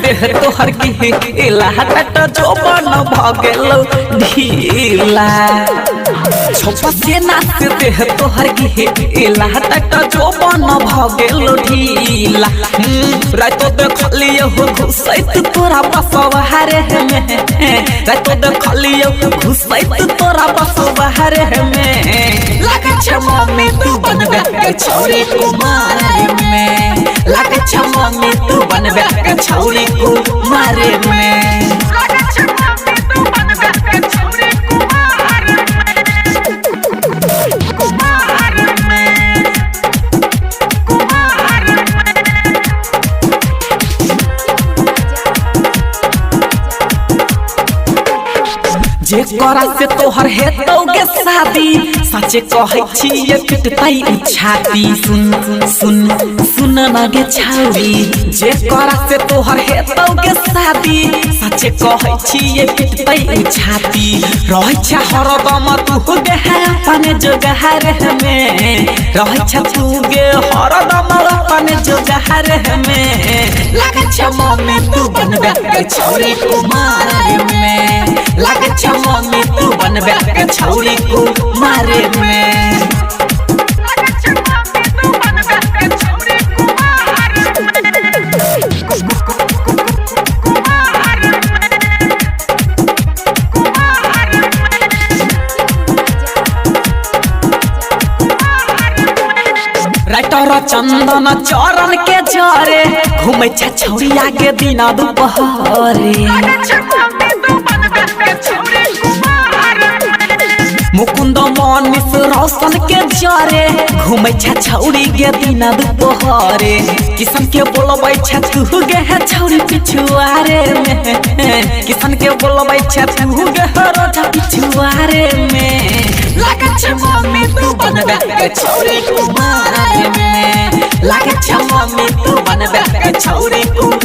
देह तोहर गिला टट जो बन भगेलो ढीला छोपा से नाच देह तोहर गिला टट जो बन भगेलो ढीला रातो देखलिए हो घुसैत तोरा बसवारे में रातो देखलिए घुसैत तोरा बसवारे में लागे छ मम्मी तू बनबे के छौरी कुमार में लागे छ मम्मी तू बनबे के छौरी कुमार में लागे छ मम्मी तू बनबे के छौरी कुमार में जे करा से तोहर हेतौगे शादी सचे कहै छी ये पिटतै छाती सुन सुन सुन नगे छौरी जे करा से तोहर हेतौगे शादी सचे कहै छी ये पिटतै छाती रहै छ हरदम तू गे अपन जोगहार में रहै छ तू गे हरदम अपन जोगहार में लागे छ मम्मी तू बनबे के छौरी कुमार में लागे छ मम्मी तू बनबे के छौरी कुमार में लागे छ मम्मी तू बनबे के छौरी कुमार राइटर चंदन चरण के जरे घूमे छ छौरी आगे दिना दुपहरे मुकुंद मनीष रोशन के जरे घूमे छ छौरी गे दिना दुपहरे किशन के बोलबै छ तू गे है छौरी पिछुआरे में किशन के बोलबै छ तू गे रोजा पिछुआरे में लागे छ मम्मी तू बनबे के छौरी कुमार में लागे छ मम्मी तू बनबे के छौरी कुमार